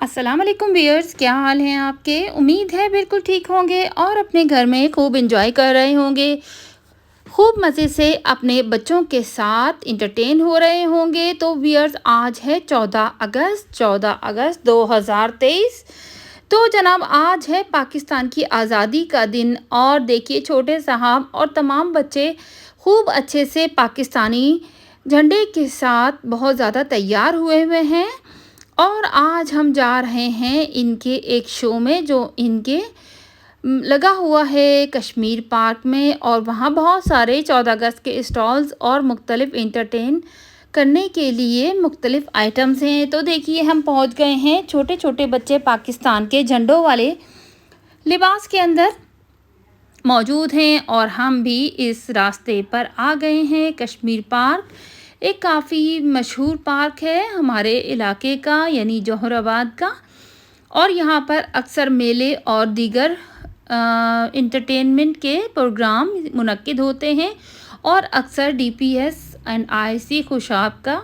अस्सलाम वालेकुम व्यूअर्स, क्या हाल हैं आपके। उम्मीद है बिल्कुल ठीक होंगे और अपने घर में खूब एंजॉय कर रहे होंगे। खूब मज़े से अपने बच्चों के साथ इंटरटेन हो रहे होंगे। तो व्यूअर्स, आज है 14 अगस्त 2023। तो जनाब, आज है पाकिस्तान की आज़ादी का दिन और देखिए छोटे साहब और तमाम बच्चे खूब अच्छे से पाकिस्तानी झंडे के साथ बहुत ज़्यादा तैयार हुए हुए हैं। और आज हम जा रहे हैं इनके एक शो में जो इनके लगा हुआ है कश्मीर पार्क में, और वहाँ बहुत सारे 14 अगस्त के स्टॉल्स और मुख्तलिफ इंटरटेन करने के लिए मुख्तलिफ आइटम्स हैं। तो देखिए हम पहुँच गए हैं। छोटे छोटे बच्चे पाकिस्तान के झंडों वाले लिबास के अंदर मौजूद हैं और हम भी इस रास्ते पर आ गए हैं। कश्मीर पार्क एक काफ़ी मशहूर पार्क है हमारे इलाके का, यानी जौहराबाद का। और यहाँ पर अक्सर मेले और दीगर इंटरटेनमेंट के प्रोग्राम मुनक्किद होते हैं और अक्सर डीपीएस एंड आईसी खुशाब का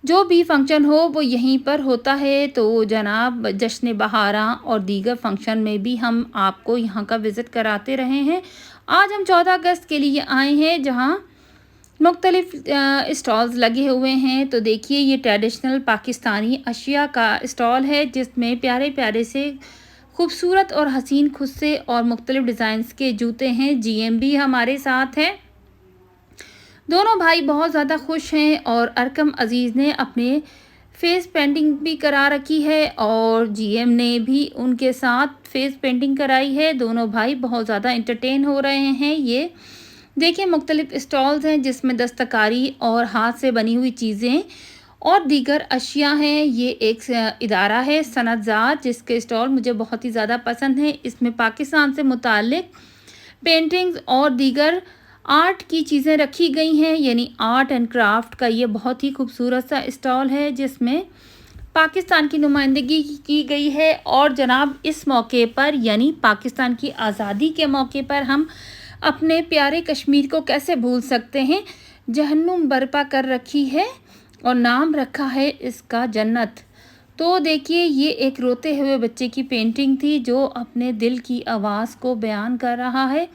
जो भी फंक्शन हो वो यहीं पर होता है। तो जनाब, जश्न बहारा और दीगर फंक्शन में भी हम आपको यहाँ का विज़िट कराते रहे हैं। आज हम 14 अगस्त के लिए आए हैं जहाँ मुख्तलिफ स्टॉल्स लगे हुए हैं। तो देखिए ये ट्रेडिशनल पाकिस्तानी अशिया का स्टॉल है जिसमें प्यारे प्यारे से खूबसूरत और हसीन खुद से और मुख्तलिफ डिज़ाइंस के जूते हैं। जीएम भी हमारे साथ हैं। दोनों भाई बहुत ज़्यादा खुश हैं और अरकम अज़ीज़ ने अपने फेस पेंटिंग भी करा रखी है और जीएम ने भी उनके साथ फेस पेंटिंग कराई है। दोनों भाई बहुत ज़्यादा इंटरटेन हो रहे हैं। ये देखिए मुख्तलिफ स्टॉल्स हैं जिसमें दस्तकारी और हाथ से बनी हुई चीज़ें और दीगर अशिया हैं। ये एक इदारा है सनतज़ात जिसके स्टॉल मुझे बहुत ही ज़्यादा पसंद है। इसमें पाकिस्तान से मुताल्लिक़ पेंटिंग्स और दीगर आर्ट की चीज़ें रखी गई हैं, यानी आर्ट एंड क्राफ्ट का ये बहुत ही खूबसूरत सा स्टॉल है जिसमें पाकिस्तान की नुमाइंदगी की गई है। और जनाब, इस मौके पर यानी पाकिस्तान की आज़ादी के मौके पर हम अपने प्यारे कश्मीर को कैसे भूल सकते हैं। जहन्नुम बर्पा कर रखी है और नाम रखा है इसका जन्नत। तो देखिए ये एक रोते हुए बच्चे की पेंटिंग थी जो अपने दिल की आवाज़ को बयान कर रहा है।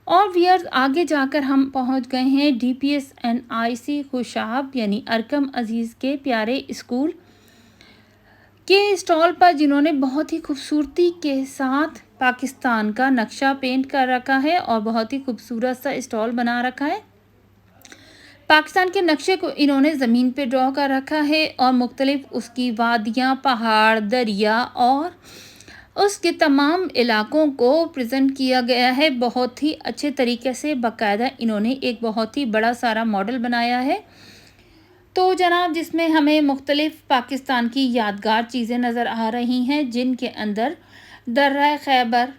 और व्यूअर्स, आगे जाकर हम पहुंच गए हैं डीपीएस एंड आईसी खुशाब यानी अरकम अज़ीज़ के प्यारे स्कूल के स्टॉल पर, जिन्होंने बहुत ही खूबसूरती के साथ पाकिस्तान का नक्शा पेंट कर रखा है और बहुत ही खूबसूरत सा स्टॉल बना रखा है। पाकिस्तान के नक्शे को इन्होंने ज़मीन पे ड्रॉ कर रखा है और मुख्तलिफ उसकी वादियाँ, पहाड़, दरिया और उसके तमाम इलाकों को प्रेजेंट किया गया है बहुत ही अच्छे तरीके से। बाकायदा इन्होंने एक बहुत ही बड़ा सारा मॉडल बनाया है। तो जनाब, जिसमें हमें मुख्तलिफ पाकिस्तान की यादगार चीज़ें नज़र आ रही हैं जिनके अंदर दर्रा खैबर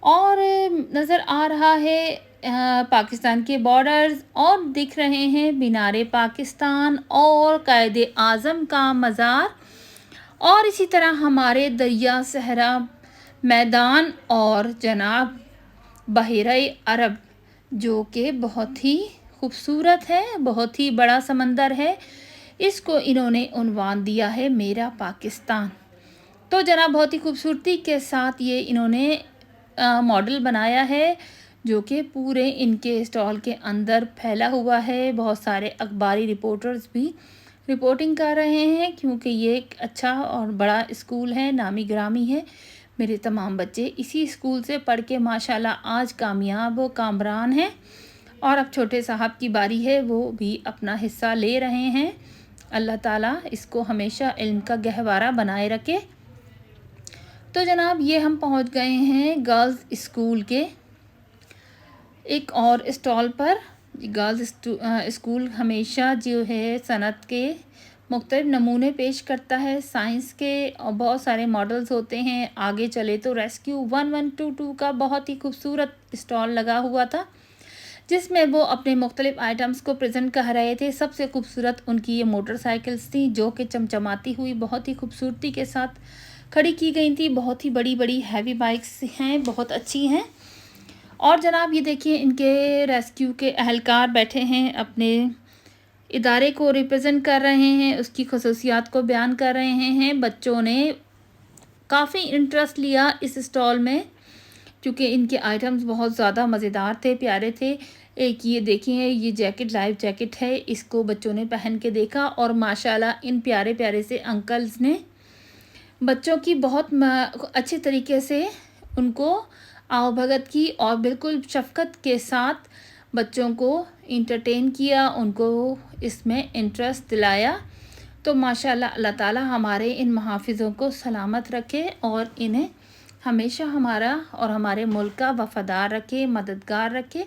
और नज़र आ रहा है पाकिस्तान के बॉर्डर्स, और दिख रहे हैं मीनारे पाकिस्तान और कायदे आज़म का मज़ार, और इसी तरह हमारे दरिया सहरा मैदान और जनाब बहरा अरब जो कि बहुत ही खूबसूरत है, बहुत ही बड़ा समंदर है। इसको इन्होंने उन्वान दिया है मेरा पाकिस्तान। तो जनाब, बहुत ही खूबसूरती के साथ ये इन्होंने मॉडल बनाया है जो कि पूरे इनके स्टॉल के अंदर फैला हुआ है। बहुत सारे अखबारी रिपोर्टर्स भी रिपोर्टिंग कर रहे हैं क्योंकि ये एक अच्छा और बड़ा स्कूल है, नामी ग्रामी है। मेरे तमाम बच्चे इसी स्कूल से पढ़ के माशाल्लाह आज कामयाब व कामरान हैं और अब छोटे साहब की बारी है, वो भी अपना हिस्सा ले रहे हैं। अल्लाह ताला इसको हमेशा इल्म का गहवारा बनाए रखे। तो जनाब, ये हम पहुंच गए हैं गर्ल्स स्कूल के एक और स्टॉल पर। गर्ल्स स्कूल हमेशा जो है सनत के मुख्तलिफ नमूने पेश करता है, साइंस के और बहुत सारे मॉडल्स होते हैं। आगे चले तो रेस्क्यू 1122 का बहुत ही खूबसूरत स्टॉल लगा हुआ था जिसमें वो अपने मुख्तलिफ आइटम्स को प्रेजेंट कर रहे थे। सबसे खूबसूरत उनकी ये मोटरसाइकिल्स थी जो कि चमचमाती हुई बहुत ही खूबसूरती के साथ खड़ी की गई थी। बहुत ही बड़ी बड़ी हैवी बाइक्स हैं, बहुत अच्छी हैं। और जनाब, ये देखिए इनके रेस्क्यू के अहलकार बैठे हैं अपने इदारे को रिप्रेजेंट कर रहे हैं, उसकी खसूसियात को बयान कर रहे हैं। बच्चों ने काफ़ी इंटरेस्ट लिया इस स्टॉल में, क्योंकि इनके आइटम्स बहुत ज़्यादा मज़ेदार थे, प्यारे थे। एक ये देखिए, ये जैकेट लाइव जैकेट है, इसको बच्चों ने पहन के देखा और माशाल्लाह इन प्यारे प्यारे से अंकल्स ने बच्चों की बहुत अच्छे तरीके से उनको आवभगत की और बिल्कुल शफ़क़त के साथ बच्चों को इंटरटेन किया, उनको इसमें इंटरेस्ट दिलाया। तो माशाल्लाह अल्लाह ताला हमारे इन मुहाफ़िज़ों को सलामत रखे और इन्हें हमेशा हमारा और हमारे मुल्क का वफ़ादार रखे, मददगार रखे।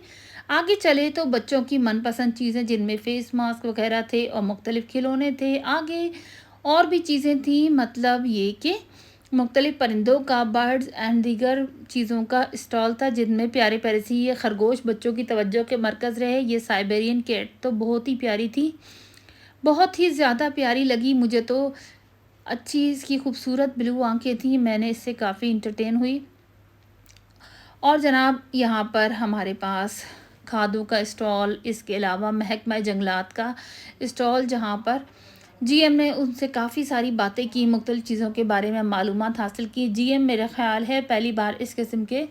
आगे चले तो बच्चों की मनपसंद चीज़ें, जिनमें फ़ेस मास्क वग़ैरह थे और मुख्तलिफ़ खिलौने थे, आगे और भी चीज़ें थी। मतलब ये कि मुख्तलिफ़ परिंदों का, बर्ड्स एंड दीगर चीज़ों का स्टॉल था, जिनमें प्यारे प्यारे सी ये खरगोश बच्चों की तवज्जो के मरकज़ रहे। ये साइबेरियन कैट तो बहुत ही प्यारी थी, बहुत ही ज़्यादा प्यारी लगी मुझे तो। अच्छी इसकी खूबसूरत ब्लू आंखें थी, मैंने इससे काफ़ी इंटरटेन हुई। और जनाब यहाँ पर हमारे पास खादों का स्टॉल, इसके अलावा महकमा जंगलात का स्टॉल, जहाँ पर जीएम ने उनसे काफ़ी सारी बातें की, मुख्तलिफ़ चीज़ों के बारे में मालूमात हासिल की। जीएम मेरा ख़्याल है पहली बार इस किस्म के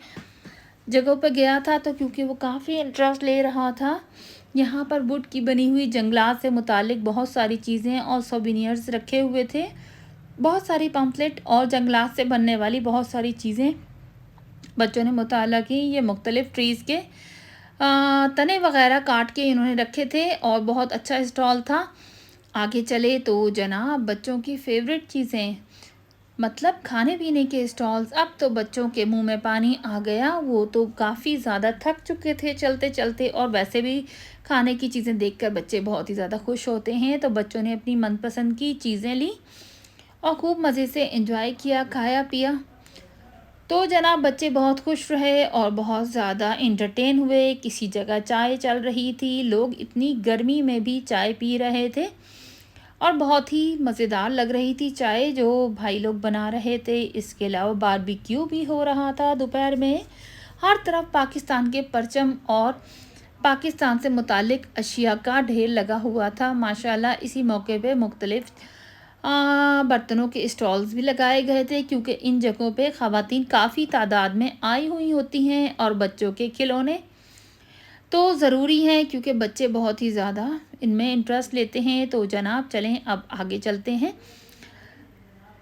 जगहों पर गया था, तो क्योंकि वो काफ़ी इंटरेस्ट ले रहा था। यहाँ पर वुड की बनी हुई जंगलात से मुतालिक बहुत सारी चीज़ें और सोवेनिर्स रखे हुए थे, बहुत सारी पम्फलेट और जंगलात से बनने वाली बहुत सारी चीज़ें बच्चों ने मुताला की। ये मुख्तलिफ़ ट्रीज़ के तने वग़ैरह काट के इन्होंने रखे थे और बहुत अच्छा स्टॉल था। आगे चले तो जनाब बच्चों की फ़ेवरेट चीज़ें, मतलब खाने पीने के स्टॉल्स। अब तो बच्चों के मुंह में पानी आ गया, वो तो काफ़ी ज़्यादा थक चुके थे चलते चलते, और वैसे भी खाने की चीज़ें देखकर बच्चे बहुत ही ज़्यादा खुश होते हैं। तो बच्चों ने अपनी मनपसंद की चीज़ें ली और खूब मज़े से एंजॉय किया, खाया पिया। तो जनाब बच्चे बहुत खुश रहे और बहुत ज़्यादा इंटरटेन हुए। किसी जगह चाय चल रही थी, लोग इतनी गर्मी में भी चाय पी रहे थे और बहुत ही मज़ेदार लग रही थी चाय जो भाई लोग बना रहे थे। इसके अलावा बारबेक्यू भी हो रहा था दोपहर में। हर तरफ पाकिस्तान के परचम और पाकिस्तान से मुतालिक अशिया का ढेर लगा हुआ था माशाल्लाह। इसी मौके पे मुख्तलिफ़ बर्तनों के स्टॉल्स भी लगाए गए थे, क्योंकि इन जगहों पे ख़वातीन काफ़ी तादाद में आई हुई होती हैं और बच्चों के खिलौने तो ज़रूरी हैं, क्योंकि बच्चे बहुत ही ज़्यादा इनमें इंटरेस्ट लेते हैं। तो जनाब चलें अब आगे चलते हैं।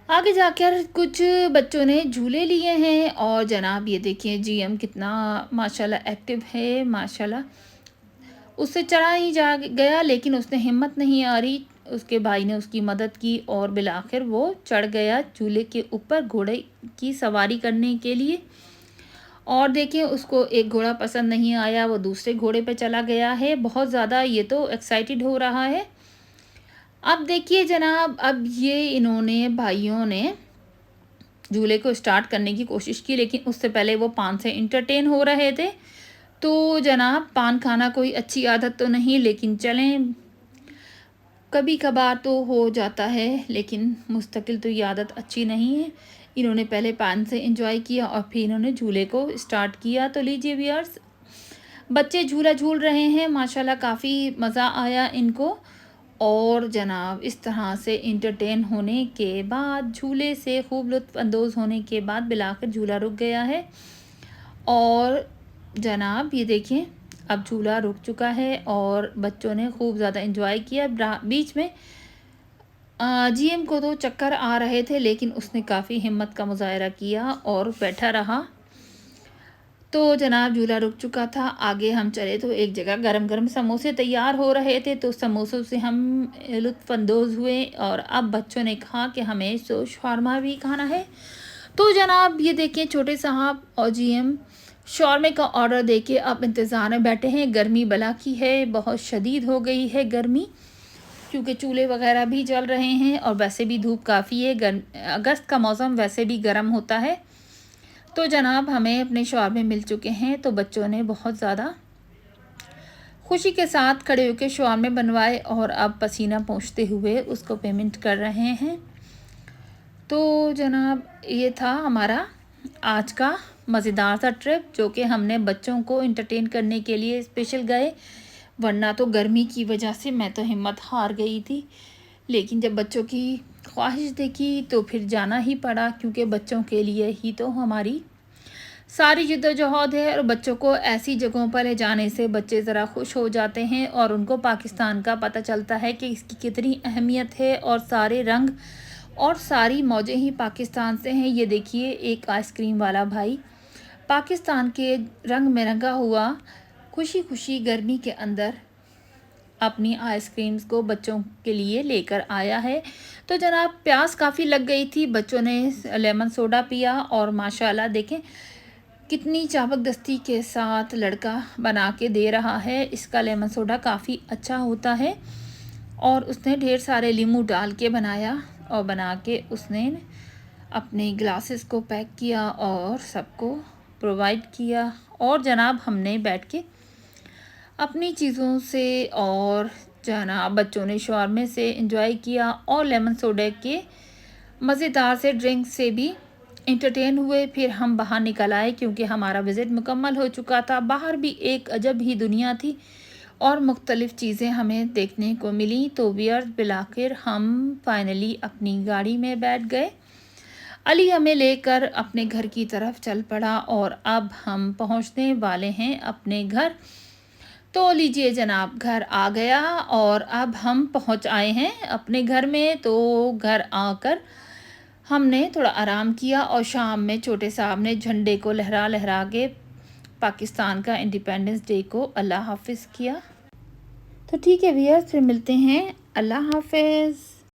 आगे जाकर कुछ बच्चों ने झूले लिए हैं और जनाब ये देखिए जीएम कितना माशाल्लाह एक्टिव है, माशाल्लाह। उससे चढ़ा ही जा गया, लेकिन उसने हिम्मत नहीं आ रही, उसके भाई ने उसकी मदद की और बिलाखिर वो चढ़ गया झूले के ऊपर घोड़े की सवारी करने के लिए। और देखिए उसको एक घोड़ा पसंद नहीं आया, वो दूसरे घोड़े पे चला गया है। बहुत ज़्यादा ये तो एक्साइटेड हो रहा है। अब देखिए जनाब, अब ये इन्होंने भाइयों ने झूले को स्टार्ट करने की कोशिश की, लेकिन उससे पहले वो पान से इंटरटेन हो रहे थे। तो जनाब पान खाना कोई अच्छी आदत तो नहीं, लेकिन चलें कभी कभार तो हो जाता है, लेकिन मुस्तकिल तो ये आदत अच्छी नहीं है। इन्होंने पहले पान से एंजॉय किया और फिर इन्होंने झूले को स्टार्ट किया। तो लीजिए व्यूअर्स, बच्चे झूला झूल रहे हैं माशाल्लाह, काफ़ी मज़ा आया इनको। और जनाब इस तरह से इंटरटेन होने के बाद, झूले से खूब लुत्फ़ अंदोज़ होने के बाद बिलाकर झूला रुक गया है। और जनाब ये देखें अब झूला रुक चुका है और बच्चों ने खूब ज़्यादा एंजॉय किया। बीच में जीएम को तो चक्कर आ रहे थे, लेकिन उसने काफ़ी हिम्मत का मुजाहरा किया और बैठा रहा। तो जनाब झूला रुक चुका था। आगे हम चले तो एक जगह गरम गरम समोसे तैयार हो रहे थे, तो समोसों से हम लुत्फ़अंदोज़ हुए। और अब बच्चों ने कहा कि हमें तो शौरमा भी खाना है। तो जनाब ये देखिए छोटे साहब और जीएम शौरमे का ऑर्डर देके अब इंतज़ार में बैठे हैं। गर्मी बला की है, बहुत शदीद हो गई है गर्मी, क्योंकि चूल्हे वगैरह भी जल रहे हैं और वैसे भी धूप काफ़ी है। अगस्त का मौसम वैसे भी गर्म होता है। तो जनाब हमें अपने शौरमे मिल चुके हैं, तो बच्चों ने बहुत ज़्यादा खुशी के साथ खड़े होकर शौरमे बनवाए और अब पसीना पोंछते हुए उसको पेमेंट कर रहे हैं। तो जनाब ये था हमारा आज का मज़ेदार सा ट्रिप, जो कि हमने बच्चों को इंटरटेन करने के लिए स्पेशल गए। वरना तो गर्मी की वजह से मैं तो हिम्मत हार गई थी, लेकिन जब बच्चों की ख्वाहिश देखी तो फिर जाना ही पड़ा, क्योंकि बच्चों के लिए ही तो हमारी सारी जद्दोजहद है। और बच्चों को ऐसी जगहों पर ले जाने से बच्चे ज़रा खुश हो जाते हैं और उनको पाकिस्तान का पता चलता है कि इसकी कितनी अहमियत है, और सारे रंग और सारी मौजें ही पाकिस्तान से हैं। ये देखिए, एक आइसक्रीम वाला भाई पाकिस्तान के रंग में रंगा हुआ खुशी खुशी गर्मी के अंदर अपनी आइसक्रीम्स को बच्चों के लिए लेकर आया है। तो जनाब, प्यास काफ़ी लग गई थी, बच्चों ने लेमन सोडा पिया और माशाल्लाह देखें कितनी चाबकदस्ती के साथ लड़का बना के दे रहा है। इसका लेमन सोडा काफ़ी अच्छा होता है और उसने ढेर सारे नींबू डाल के बनाया, और बना के उसने अपने ग्लासेस को पैक किया और सबको प्रोवाइड किया। और जनाब, हमने बैठ के अपनी चीज़ों से और जनाब बच्चों ने शॉर्मे से एंजॉय किया और लेमन सोडा के मज़ेदार से ड्रिंक से भी एंटरटेन हुए। फिर हम बाहर निकल आए, क्योंकि हमारा विज़िट मुकम्मल हो चुका था। बाहर भी एक अजब ही दुनिया थी और मुख्तलिफ़ चीज़ें हमें देखने को मिली। तो व्यूअर्स, बिलाखिर हम फाइनली अपनी गाड़ी में बैठ गए। अली हमें लेकर अपने घर की तरफ चल पड़ा और अब हम पहुंचने वाले हैं अपने घर। तो लीजिए जनाब, घर आ गया और अब हम पहुंच आए हैं अपने घर में। तो घर आकर हमने थोड़ा आराम किया और शाम में छोटे साहब ने झंडे को लहरा लहरा के पाकिस्तान का इंडिपेंडेंस डे को अल्लाह हाफिज़ किया। तो ठीक है व्यूअर्स, फिर मिलते हैं। अल्लाह हाफिज़।